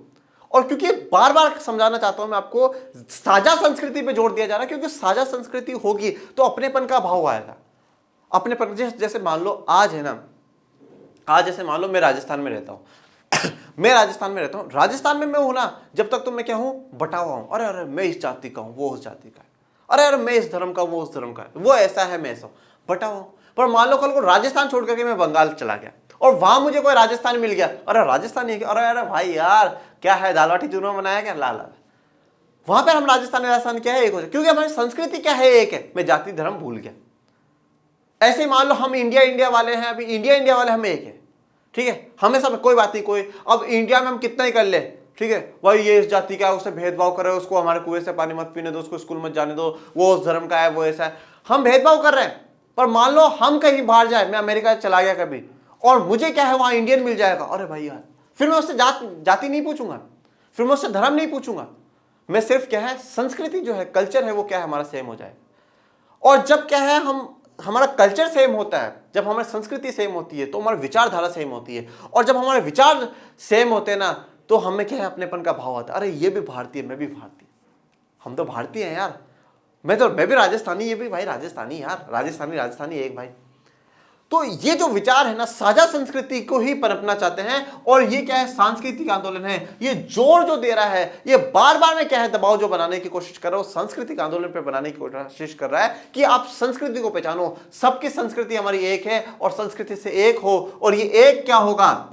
[SPEAKER 1] और क्योंकि बार बार समझाना चाहता हूं मैं आपको, साझा संस्कृति पे जोर दिया जा रहा है, क्योंकि साझा संस्कृति होगी तो अपनेपन का भाव आएगा। अपनेपन, जैसे मान लो आज है ना, आज जैसे मान लो मैं राजस्थान में रहता हूं, मैं राजस्थान में रहता हूं, राजस्थान में मैं हूं ना, जब तक तो मैं क्या हूं, बटा हुआ हूं। अरे मैं इस जाति का हूं, वो उस जाति का है, अरे मैं इस धर्म का, वो उस धर्म का है, वो ऐसा है, मैं ऐसा हूं, बटा हुआ हूं। पर मान लो कल को राजस्थान छोड़ करके मैं बंगाल चला गया और वहां मुझे कोई राजस्थान मिल गया, अरे राजस्थानी है, अरे भाई यार क्या है, दाल बाटी चूरमा बनाया क्या, ला ला, वहां पर हम राजस्थान क्या है, एक हो जाए, क्योंकि हमारी संस्कृति क्या है, एक है। मैं जाति धर्म भूल गया, ऐसे ही मान लो हम इंडिया इंडिया वाले हैं, अभी इंडिया इंडिया वाले हम एक है, ठीक है, हमें सब कोई बात नहीं, कोई अब इंडिया में हम कितना ही कर ले, ठीक है, भाई ये इस जाति का है, उससे भेदभाव करे, उसको हमारे कुएं से पानी मत पीने दो, उसको स्कूल मत जाने दो, वो उस धर्म का है, वो ऐसा है, हम भेदभाव कर रहे हैं। पर मान लो हम कहीं बाहर जाए, मैं अमेरिका चला गया कभी और मुझे क्या है वहां इंडियन मिल जाएगा, अरे भाई यार, फिर मैं उससे जाति नहीं पूछूंगा, फिर मैं उससे धर्म नहीं पूछूंगा, मैं सिर्फ क्या है संस्कृति जो है, कल्चर है, वो क्या है हमारा सेम हो जाए। और जब क्या है हमारा कल्चर सेम होता है, जब हमारी संस्कृति सेम होती है तो हमारी विचारधारा सेम होती है, और जब हमारे विचार सेम होते हैं ना तो हमें क्या है अपनेपन का भाव आता है, अरे ये भी भारतीय, मैं भी भारतीय, हम तो भारतीय हैं यार, मैं भी राजस्थानी, ये भी भाई राजस्थानी यार, राजस्थानी एक भाई। तो ये जो विचार है ना साझा संस्कृति को ही पनपना चाहते हैं, और ये क्या है सांस्कृतिक आंदोलन है, ये जोर जो दे रहा है, ये बार बार में क्या है दबाव जो बनाने की कोशिश कर रहा है, सांस्कृतिक आंदोलन पे बनाने की कोशिश कर रहा है कि आप संस्कृति को पहचानो, सबकी संस्कृति हमारी एक है और संस्कृति से एक हो, और ये एक क्या होगा,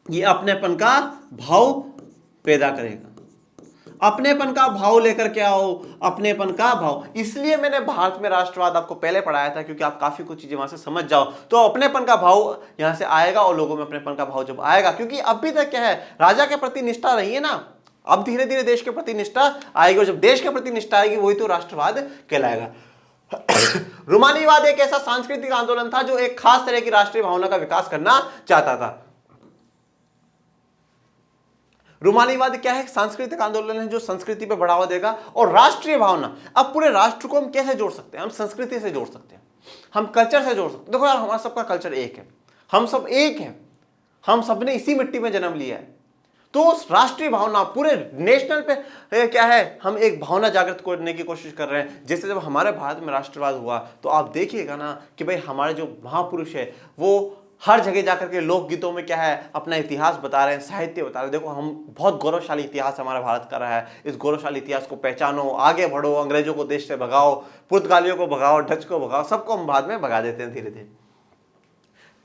[SPEAKER 1] ये अपनेपन का भाव पैदा करेगा, अपनेपन का भाव लेकर के आओ, अपनेपन का भाव। इसलिए मैंने भारत में राष्ट्रवाद आपको पहले पढ़ाया था, क्योंकि आप काफी कुछ चीजें वहां से समझ जाओ, तो अपनेपन का भाव यहां से आएगा, और लोगों में अपनेपन का भाव जब आएगा, क्योंकि अभी तक क्या है राजा के प्रति निष्ठा रही है ना, अब धीरे धीरे देश के प्रति निष्ठा आएगी, और जब देश के प्रति निष्ठा आएगी वही तो राष्ट्रवाद कहलाएगा। रूमानीवाद एक ऐसा सांस्कृतिक आंदोलन था जो एक खास तरह की राष्ट्रीय भावना का विकास करना चाहता था। रूमानीवाद क्या है, सांस्कृतिक आंदोलन है जो संस्कृति पे बढ़ावा देगा, और राष्ट्रीय भावना, अब पूरे राष्ट्र को हम कैसे जोड़ सकते हैं, हम संस्कृति से जोड़ सकते हैं, हम कल्चर से जोड़ सकते हैं। देखो यार हमारा सबका कल्चर एक है, हम सब एक हैं, हम सब ने इसी मिट्टी में जन्म लिया है, तो उस राष्ट्रीय भावना पूरे नेशनल पे क्या है हम एक भावना जागृत करने की कोशिश कर रहे हैं। जैसे जब हमारे भारत में राष्ट्रवाद हुआ तो आप देखिएगा ना कि भाई हमारे जो महापुरुष है वो हर जगह जाकर के लोकगीतों में क्या है अपना इतिहास बता रहे हैं, साहित्य बता रहे हैं, देखो हम बहुत गौरवशाली इतिहास हमारा भारत का रहा है, इस गौरवशाली इतिहास को पहचानो, आगे बढ़ो, अंग्रेजों को देश से भगाओ, पुर्तगालियों को भगाओ, डच को भगाओ, सबको हम बाद में भगा देते हैं धीरे धीरे।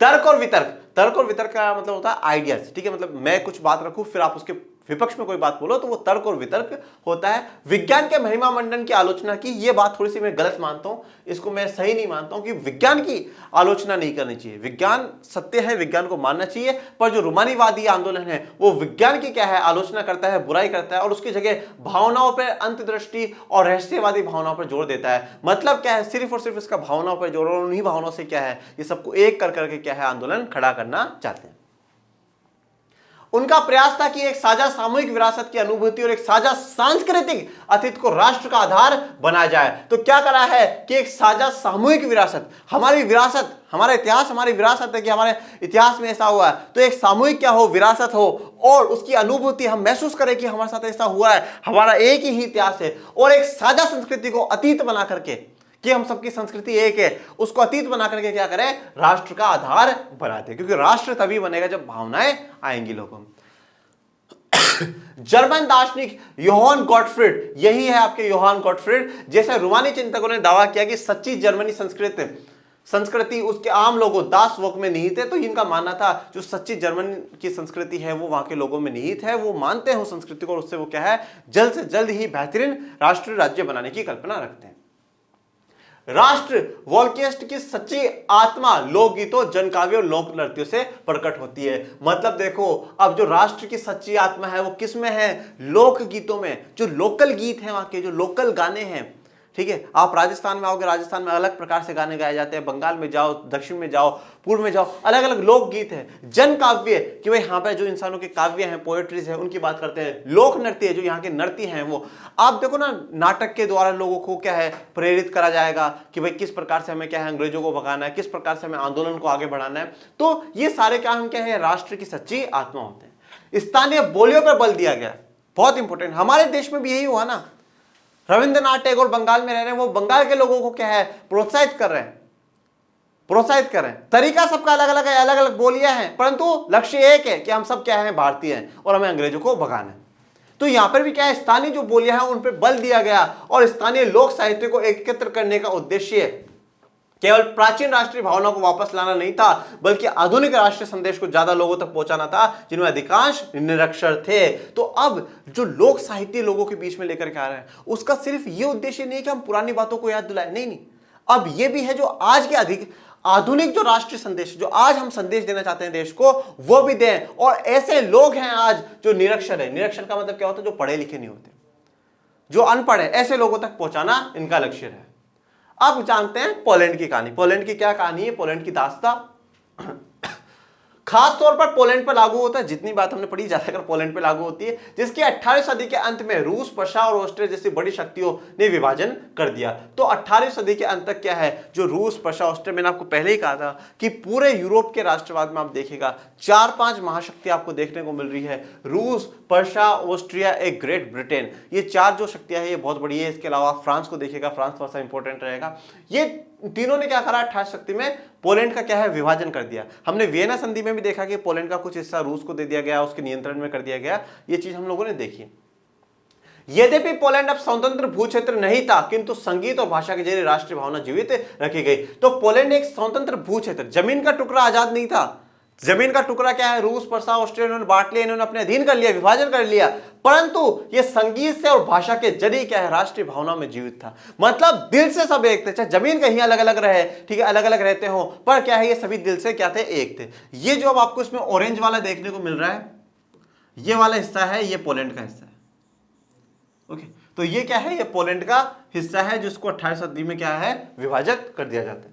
[SPEAKER 1] तर्क और वितर्क का मतलब होता है आइडियाज, ठीक है, मतलब मैं कुछ बात रखूं फिर आप उसके विपक्ष में कोई बात बोलो, तो वो तर्क और वितर्क होता है। विज्ञान के महिमा मंडन की आलोचना की, ये बात थोड़ी सी मैं गलत मानता हूं, इसको मैं सही नहीं मानता हूं कि विज्ञान की आलोचना नहीं करनी चाहिए, विज्ञान सत्य है, विज्ञान को मानना चाहिए, पर जो रूमानीवादी आंदोलन है वो विज्ञान की क्या है आलोचना करता है, बुराई करता है, और उसकी जगह भावनाओं पर अंतर्दृष्टि और रहस्यवादी भावनाओं पर जोर देता है। मतलब क्या है सिर्फ और सिर्फ इसका भावनाओं पर जोर, और उन्हीं भावनाओं से क्या है ये सबको एक कर करके क्या है आंदोलन खड़ा करना चाहते हैं। उनका प्रयास था कि एक साझा सामूहिक विरासत की अनुभूति और एक साझा सांस्कृतिक अतीत को राष्ट्र का आधार बनाया जाए। तो क्या करा है कि एक साझा सामूहिक विरासत, हमारी विरासत, हमारा इतिहास हमारी विरासत है कि हमारे इतिहास में ऐसा हुआ है, तो एक सामूहिक क्या हो विरासत हो, और उसकी अनुभूति हम महसूस करें कि हमारे साथ ऐसा हुआ है, हमारा एक ही इतिहास है, और एक साझा संस्कृति को अतीत बना करके कि हम सबकी संस्कृति एक है, उसको अतीत बना करके क्या करें राष्ट्र का आधार बनाते, क्योंकि राष्ट्र तभी बनेगा जब भावनाएं आएंगी लोगों में। जर्मन दार्शनिक योहान गॉटफ्रीड, यही है आपके योहान गॉटफ्रीड, जैसे रूमानी चिंतकों ने दावा किया कि सच्ची जर्मनी संस्कृति उसके आम लोगों दास वर्ग में निहित है, तो इनका मानना था जो सच्ची जर्मन की संस्कृति है वो वहां के लोगों में निहित है, वो मानते हैं उस संस्कृति को, और उससे वो क्या है जल्द से जल्द ही बेहतरीन राष्ट्रीय राज्य बनाने की कल्पना रखते हैं। राष्ट्र वॉल्केस्ट की सच्ची आत्मा लोकगीतों, जनकाव्यों और लोक नृत्यों से प्रकट होती है। मतलब देखो अब जो राष्ट्र की सच्ची आत्मा है वो किस में है, लोक गीतों में, जो लोकल गीत हैं वहां के, जो लोकल गाने हैं, ठीक है। आप राजस्थान में आओगे, राजस्थान में अलग प्रकार से गाने गाए जाते हैं, बंगाल में जाओ, दक्षिण में जाओ, पूर्व में जाओ, अलग अलग लोक गीत है। जन काव्य कि भाई यहाँ पे जो इंसानों के काव्य हैं, पोएट्रीज है, उनकी बात करते हैं। लोक नृत्य जो यहाँ के नृत्य हैं वो आप देखो ना, नाटक के द्वारा लोगों को क्या है प्रेरित करा जाएगा कि भाई किस प्रकार से हमें क्या है अंग्रेजों को भगाना है, किस प्रकार से हमें आंदोलन को आगे बढ़ाना है। तो ये सारे काम क्या है राष्ट्र की सच्ची आत्मा होते हैं। स्थानीय बोलियों पर बल दिया गया, बहुत इंपॉर्टेंट। हमारे देश में भी यही हुआ ना, रविंद्रनाथ टैगोर बंगाल में रह रहे हैं, वो बंगाल के लोगों को क्या है प्रोत्साहित कर रहे हैं। तरीका सबका अलग अलग है, अलग अलग बोलियां हैं, परंतु लक्ष्य एक है कि हम सब क्या है भारतीय हैं और हमें अंग्रेजों को भगाना है। तो यहां पर भी क्या है स्थानीय जो बोलियां हैं उन पर बल दिया गया, और स्थानीय लोक साहित्य को एकत्र करने का उद्देश्य केवल प्राचीन राष्ट्रीय भावना को वापस लाना नहीं था, बल्कि आधुनिक राष्ट्रीय संदेश को ज्यादा लोगों तक पहुंचाना था जिनमें अधिकांश निरक्षर थे। तो अब जो लोक साहित्य लोगों के बीच में लेकर के आ रहे हैं, उसका सिर्फ ये उद्देश्य नहीं है कि हम पुरानी बातों को याद दिलाएं, नहीं। अब ये भी है जो आधुनिक जो राष्ट्रीय संदेश, जो आज हम संदेश देना चाहते हैं देश को, वो भी दें। और ऐसे लोग हैं आज जो निरक्षर है, निरक्षर का मतलब क्या होता है, जो पढ़े लिखे नहीं होते, जो अनपढ़ है, ऐसे लोगों तक पहुंचाना इनका लक्ष्य है। अब जानते हैं पोलैंड की कहानी। पोलैंड की क्या कहानी है, पोलैंड की दास्तां खास तौर पर पोलैंड पर लागू होता है। जितनी बात हमने पढ़ी ज्यादातर पोलैंड पर लागू होती है, जिसकी 18वीं सदी के अंत में रूस, प्रशा और ऑस्ट्रिया जैसी बड़ी शक्तियों ने विभाजन कर दिया। तो 18वीं सदी के अंत तक क्या है, जो रूस, प्रशा, ऑस्ट्रिया, मैंने आपको पहले ही कहा था कि पूरे यूरोप के राष्ट्रवाद में आप देखिएगा 4-5 महाशक्ति आपको देखने को मिल रही है। रूस, प्रशा, ऑस्ट्रिया, एक ग्रेट ब्रिटेन, ये 4 जो शक्तियां है ये बहुत बड़ी है। इसके अलावा फ्रांस को देखिएगा, फ्रांस थोड़ा सा इंपॉर्टेंट रहेगा। ये तीनों ने क्या करा, 18 शक्ति में पोलैंड का क्या है, विभाजन कर दिया। हमने वियना संधि में भी देखा कि पोलैंड का कुछ हिस्सा रूस को दे दिया गया, उसके नियंत्रण में कर दिया गया। ये चीज हम लोगों ने देखी। यद्यपि पोलैंड अब स्वतंत्र भूक्षेत्र नहीं था, किंतु संगीत और भाषा के जरिए राष्ट्रीय भावना जीवित रखी गई। तो पोलैंड एक स्वतंत्र भूक्षेत्र, जमीन का टुकड़ा आजाद नहीं था। जमीन का टुकड़ा क्या है, रूस, प्रशा, ऑस्ट्रिया इन्होंने बांट लिया, इन्होंने अपने अधीन कर लिया, विभाजन कर लिया, परंतु ये संगीत से और भाषा के जरिए क्या है, राष्ट्रीय भावना में जीवित था। मतलब दिल से सब एक थे, चाहे जमीन कहीं अलग अलग रहे, ठीक है, अलग अलग रहते हो, पर क्या है, ये सभी दिल से क्या थे, एक थे। ये जो अब आपको इसमें ऑरेंज वाला देखने को मिल रहा है, ये वाला हिस्सा है, ये पोलैंड का हिस्सा है। ओके, तो ये क्या है, ये पोलैंड का हिस्सा है, जिसको 18वीं सदी में क्या है, विभाजित कर दिया जाता है।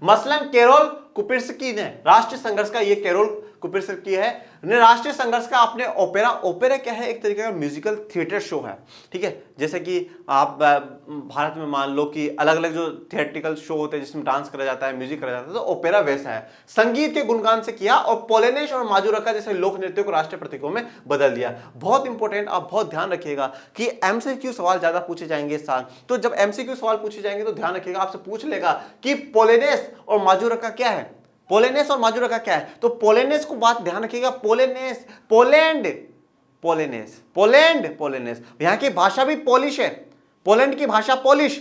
[SPEAKER 1] मसलन केरोल कुपिर्स्की ने राष्ट्रीय संघर्ष का, ये केरोल कुपिर्स्की है, ने राष्ट्रीय संघर्ष का अपने ओपेरा, ओपेरा क्या है, एक तरीके का म्यूजिकल थिएटर शो है, ठीक है। जैसे कि आप भारत में मान लो कि अलग अलग जो थिएट्रिकल शो होते हैं जिसमें डांस करा जाता है, म्यूजिक करा जाता है, तो ओपेरा वैसा है। संगीत के गुणगान से किया और पोलेनेश और माजुरका जैसे लोक नृत्यों को राष्ट्रीय प्रतीकों में बदल दिया। बहुत इंपॉर्टेंट, आप बहुत ध्यान रखिएगा कि एमसीक्यू सवाल ज्यादा पूछे जाएंगे इस साल। तो जब एमसीक्यू सवाल पूछे जाएंगे तो ध्यान रखिएगा, आपसे पूछ लेगा कि पोलेनेश और माजुरका क्या है, पोलेनेस और माजुरका क्या है। तो पोलेनेस को बात ध्यान रखिएगा, पोलेनेस, पोलैंड, पोलेनेस, पोलैंड, पोलेनेस, यहां की भाषा भी पोलिश है, पोलैंड की भाषा पोलिश,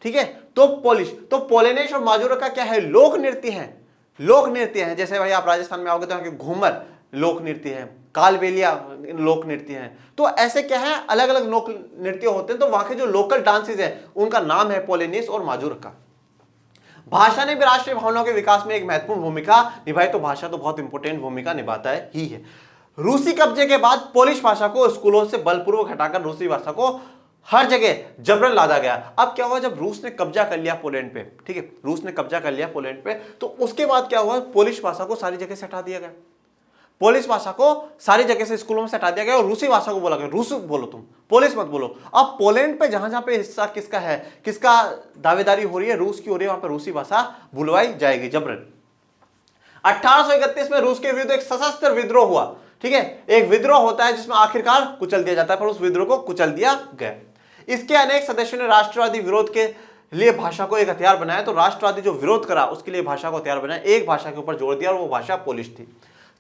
[SPEAKER 1] ठीक है, तो पोलिश। तो पोलेनेस और माजुरका क्या है, लोक नृत्य है, लोक नृत्य है। जैसे भाई आप राजस्थान में आओगे तो यहाँ के घूमर लोक नृत्य है, कालबेलिया लोक नृत्य है। तो ऐसे क्या है, अलग अलग लोक नृत्य होते हैं, तो वहां के जो लोकल डांसेस है उनका नाम है पोलेनेस और माजुरका। भाषा ने भी राष्ट्रीय भावनाओं के विकास में एक महत्वपूर्ण भूमिका निभाई। तो भाषा तो बहुत इंपॉर्टेंट भूमिका निभाता है ही है। रूसी कब्जे के बाद पोलिश भाषा को स्कूलों से बलपूर्वक हटाकर रूसी भाषा को हर जगह जबरन लादा गया। अब क्या हुआ, जब रूस ने कब्जा कर लिया पोलैंड पे, ठीक है, रूस ने कब्जा कर लिया पोलैंड पे, तो उसके बाद क्या हुआ, पोलिश भाषा को सारी जगह से हटा दिया गया, पोलिश भाषा को सारी जगह से स्कूलों में से हटा दिया गया और रूसी भाषा को बोला गया, रूस बोलो तुम, पोलिश मत बोलो। अब पोलैंड पे जहां जहां पे हिस्सा किसका है, किसका दावेदारी हो रही है, रूस की हो रही है, वहां पे रूसी भाषा बुलवाई जाएगी जबरन। 1831 में रूस के विरुद्ध एक सशस्त्र विद्रोह हुआ, ठीक है, एक विद्रोह होता है जिसमें आखिरकार कुचल दिया जाता है, पर उस विद्रोह को कुचल दिया गया। इसके अनेक सदस्यों ने राष्ट्रवादी विरोध के लिए भाषा को एक हथियार बनाया। तो राष्ट्रवादी जो विरोध करा उसके लिए भाषा को हथियार बनाया, एक भाषा के ऊपर जोर दिया और वो भाषा पोलिश थी।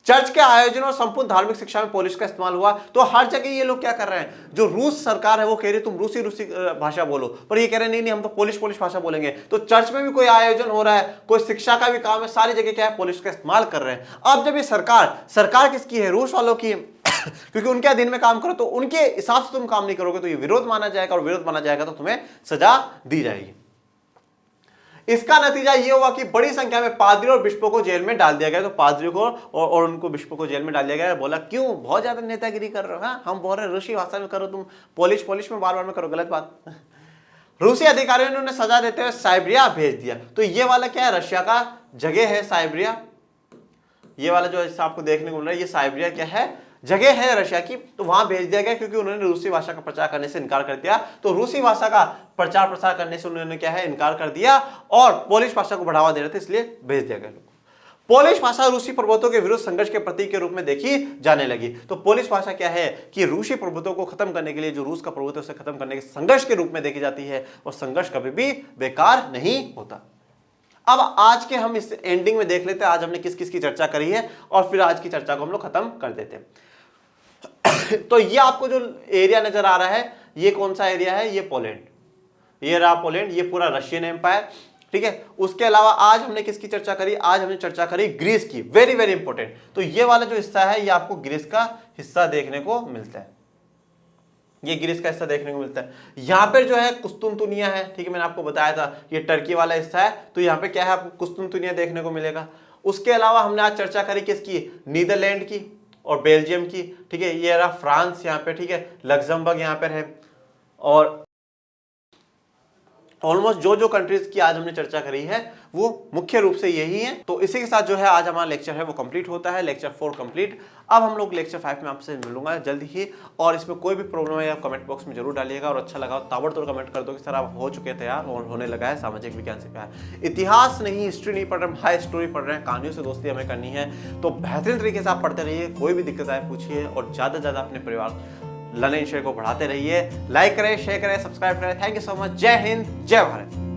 [SPEAKER 1] चर्च के आयोजन और संपूर्ण धार्मिक शिक्षा में पोलिश का इस्तेमाल हुआ। तो हर जगह ये लोग क्या कर रहे हैं, जो रूस सरकार है वो कह रही तुम रूसी भाषा बोलो, पर ये कह रहे नहीं नहीं हम तो पोलिश भाषा बोलेंगे। तो चर्च में भी कोई आयोजन हो रहा है, कोई शिक्षा का भी काम है, सारी जगह क्या है, पोलिश का इस्तेमाल कर रहे हैं। अब जब ये सरकार किसकी है, रूस वालों की है, क्योंकि उनके अधीन में काम करो, तो उनके हिसाब से तुम काम नहीं करोगे तो ये विरोध माना जाएगा, और विरोध माना जाएगा तो तुम्हें सजा दी जाएगी। इसका नतीजा यह हुआ कि बड़ी संख्या में पादरियों और बिशपों को जेल में डाल दिया गया। तो पादरियों को और उनको बिशपों को जेल में डाल दिया गया। बोला क्यों, बहुत ज्यादा नेतागिरी कर रहे हो, हाँ हम बोल रहे रूसी भाषा में करो, तुम पोलिश में बार बार में करो, गलत बात। रूसी अधिकारियों ने उन्हें सजा देते हुए साइबेरिया भेज दिया। तो ये वाला क्या है, रशिया का जगह है साइबेरिया, ये वाला जो आपको देखने को मिल रहा है ये साइबेरिया क्या है, जगह है रशिया की। तो वहां भेज दिया गया क्योंकि उन्होंने रूसी भाषा का प्रचार करने से इनकार कर दिया। तो रूसी भाषा का प्रचार प्रसार करने से उन्होंने क्या है, इनकार कर दिया, और पोलिश भाषा को बढ़ावा दे रहे थे, इसलिए भेज दिया गया। पोलिश भाषा रूसी प्रभुत्व के विरुद्ध संघर्ष के प्रतीक के रूप में देखी जाने लगी। तो पोलिश भाषा क्या है कि रूसी प्रभुत्व को खत्म करने के लिए, जो रूस का प्रभुत्व उसे खत्म करने के संघर्ष के रूप में देखी जाती है, और संघर्ष कभी भी बेकार नहीं होता। अब आज के हम इस एंडिंग में देख लेते हैं आज हमने किस किस की चर्चा करी है, और फिर आज की चर्चा को हम लोग खत्म कर देते हैं। तो ये आपको जो एरिया नजर आ रहा है, ये कौन सा एरिया है, ये पोलैंड, ये रहा पोलैंड, ये पूरा रशियन एम्पायर, ठीक है। उसके अलावा आज हमने किसकी चर्चा करी, आज हमने चर्चा करी ग्रीस की, वेरी वेरी इंपॉर्टेंट। तो ये वाला जो हिस्सा है ये आपको ग्रीस का हिस्सा देखने को मिलता है। ये ग्रीस का हिस्सा देखने को मिलता है। यहाँ पर जो है कुस्तुनतुनिया है, ठीक है, मैंने आपको बताया था ये टर्की वाला हिस्सा है, तो यहाँ पे क्या है आपको कुस्तुनतुनिया देखने को मिलेगा। उसके अलावा हमने आज चर्चा करी किसकी, नीदरलैंड की और बेल्जियम की, ठीक है, ये रहा फ्रांस यहाँ पे, ठीक है, लग्जमबर्ग यहाँ पर है, और ऑलमोस्ट जो कंट्रीज की आज हमने चर्चा करी है वो मुख्य रूप से यही है। तो इसी के साथ जो है आज हमारा लेक्चर है वो कंप्लीट होता है, लेक्चर 4 कंप्लीट। अब हम लोग लेक्चर 5 में आपसे मिलूंगा जल्द ही, और इसमें कोई भी प्रॉब्लम है आप कमेंट बॉक्स में जरूर डालिएगा, और अच्छा लगा ताबड़तोड़ कमेंट कर दो कि सर आप हो चुके तैयार और होने लगा है सामाजिक विज्ञान से प्यार। इतिहास नहीं, हिस्ट्री नहीं पढ़ रहे हैं, हाई स्टोरी पढ़ रहे हैं, कहानियों से दोस्ती हमें करनी है, तो बेहतरीन तरीके से आप पढ़ते रहिए, कोई भी दिक्कत आए पूछिए, और ज़्यादा से ज़्यादा अपने परिवार लर्निंग शेयर को बढ़ाते रहिए। लाइक करें, शेयर करें, सब्सक्राइब करें। Thank you so much. जय हिंद, जय भारत।